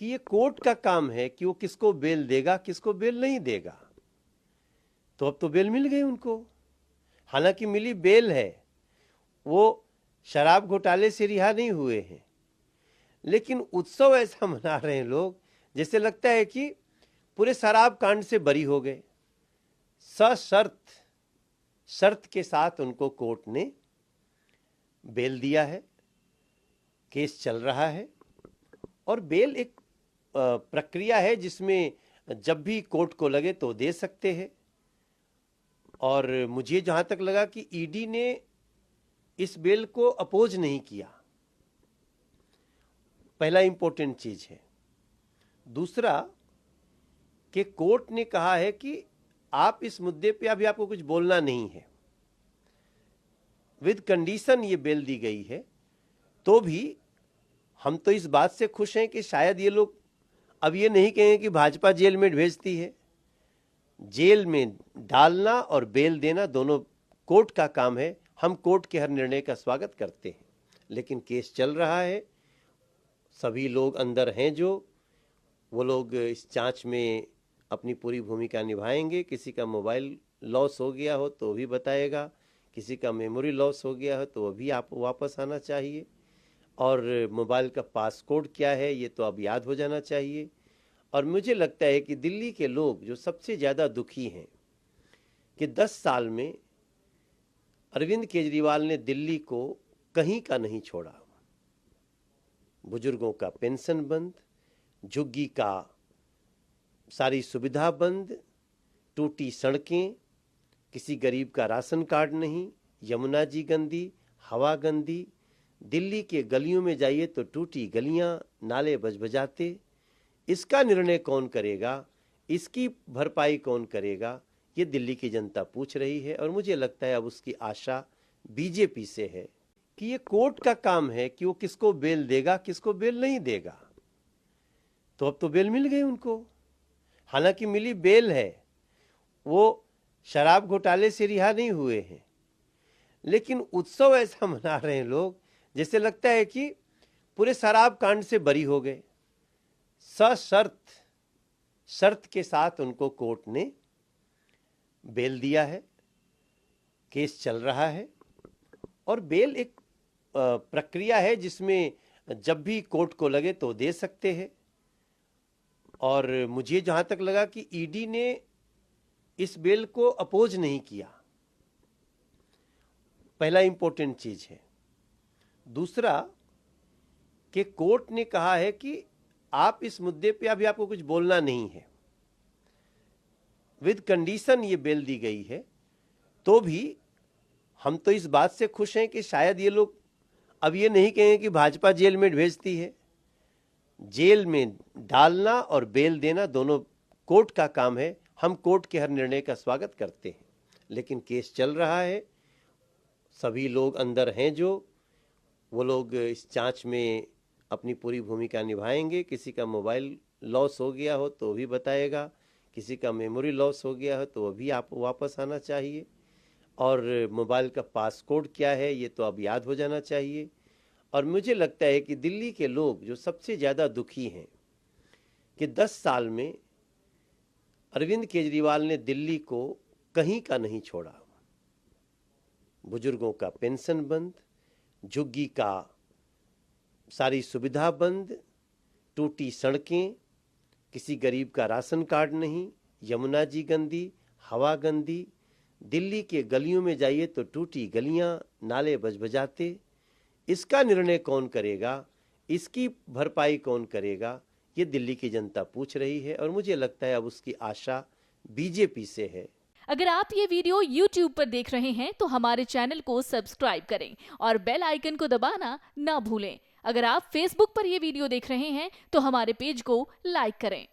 कि ये कोर्ट का काम है कि वो किसको बेल देगा, किसको बेल नहीं देगा। तो अब तो बेल मिल गई उनको, हालांकि मिली बेल है, वो शराब घोटाले से रिहा नहीं हुए हैं, लेकिन उत्सव ऐसा मना रहे हैं लोग जैसे लगता है कि पूरे शराब कांड से बरी हो गए। शर्त के साथ उनको कोर्ट ने बेल दिया है, केस चल रहा है, और बेल एक प्रक्रिया है जिसमें जब भी कोर्ट को लगे तो दे सकते हैं। और मुझे जहां तक लगा कि ईडी ने इस बेल को अपोज नहीं किया, पहला इंपॉर्टेंट चीज है। दूसरा कि कोर्ट ने कहा है कि आप इस मुद्दे पे अभी आपको कुछ बोलना नहीं है, विद कंडीशन ये बेल दी गई है। तो भी हम तो इस बात से खुश हैं कि शायद ये लोग अब ये नहीं कहें कि भाजपा जेल में भेजती है। जेल में डालना और बेल देना दोनों कोर्ट का काम है, हम कोर्ट के हर निर्णय का स्वागत करते हैं। लेकिन केस चल रहा है, सभी लोग अंदर हैं जो वो लोग इस जांच में अपनी पूरी भूमिका निभाएंगे। किसी का मोबाइल लॉस हो गया हो तो भी बताएगा, किसी का मेमोरी लॉस हो गया हो तो भी आप वापस आना चाहिए, और मोबाइल का पासकोड क्या है ये तो अब याद हो जाना चाहिए। और मुझे लगता है कि दिल्ली के लोग जो सबसे ज़्यादा दुखी हैं कि 10 साल में अरविंद केजरीवाल ने दिल्ली को कहीं का नहीं छोड़ा। बुजुर्गों का पेंशन बंद, झुग्गी का सारी सुविधा बंद, टूटी सड़कें, किसी गरीब का राशन कार्ड नहीं, यमुना जी गंदी, हवा गंदी, दिल्ली के गलियों में जाइए तो टूटी गलियां, नाले बजबजाते। इसका निर्णय कौन करेगा, इसकी भरपाई कौन करेगा, ये दिल्ली की जनता पूछ रही है। और मुझे लगता है अब उसकी आशा बीजेपी से है कि ये कोर्ट का काम है कि वो किसको बेल देगा, किसको बेल नहीं देगा। तो अब तो बेल मिल गई उनको, हालांकि मिली बेल है, वो शराब घोटाले से रिहा नहीं हुए हैं, लेकिन उत्सव ऐसा मना रहे हैं लोग जैसे लगता है कि पूरे शराब कांड से बरी हो गए। शर्त के साथ उनको कोर्ट ने बेल दिया है, केस चल रहा है, और बेल एक प्रक्रिया है जिसमें जब भी कोर्ट को लगे तो दे सकते हैं। और मुझे जहां तक लगा कि ईडी ने इस बेल को अपोज नहीं किया, पहला इंपॉर्टेंट चीज है। दूसरा कि कोर्ट ने कहा है कि आप इस मुद्दे पे अभी आपको कुछ बोलना नहीं है, विद कंडीशन ये बेल दी गई है। तो भी हम तो इस बात से खुश हैं कि शायद ये लोग अब ये नहीं कहें कि भाजपा जेल में भेजती है। जेल में डालना और बेल देना दोनों कोर्ट का काम है, हम कोर्ट के हर निर्णय का स्वागत करते हैं। लेकिन केस चल रहा है, सभी लोग अंदर हैं जो वो लोग इस जांच में अपनी पूरी भूमिका निभाएंगे। किसी का मोबाइल लॉस हो गया हो तो भी बताएगा, किसी का मेमोरी लॉस हो गया हो तो भी आप वापस आना चाहिए, और मोबाइल का पासकोड क्या है ये तो अब याद हो जाना चाहिए। और मुझे लगता है कि दिल्ली के लोग जो सबसे ज़्यादा दुखी हैं कि 10 साल में अरविंद केजरीवाल ने दिल्ली को कहीं का नहीं छोड़ा। बुजुर्गों का पेंशन बंद, झुग्गी का सारी सुविधा बंद, टूटी सड़कें, किसी गरीब का राशन कार्ड नहीं, यमुना जी गंदी, हवा गंदी, दिल्ली के गलियों में जाइए तो टूटी गलियां, नाले बजबजाते। इसका निर्णय कौन करेगा, इसकी भरपाई कौन करेगा, ये दिल्ली की जनता पूछ रही है। और मुझे लगता है अब उसकी आशा बीजेपी से है। अगर आप ये वीडियो YouTube पर देख रहे हैं तो हमारे चैनल को सब्सक्राइब करें और बेल आइकन को दबाना ना भूलें। अगर आप Facebook पर ये वीडियो देख रहे हैं तो हमारे पेज को लाइक करें।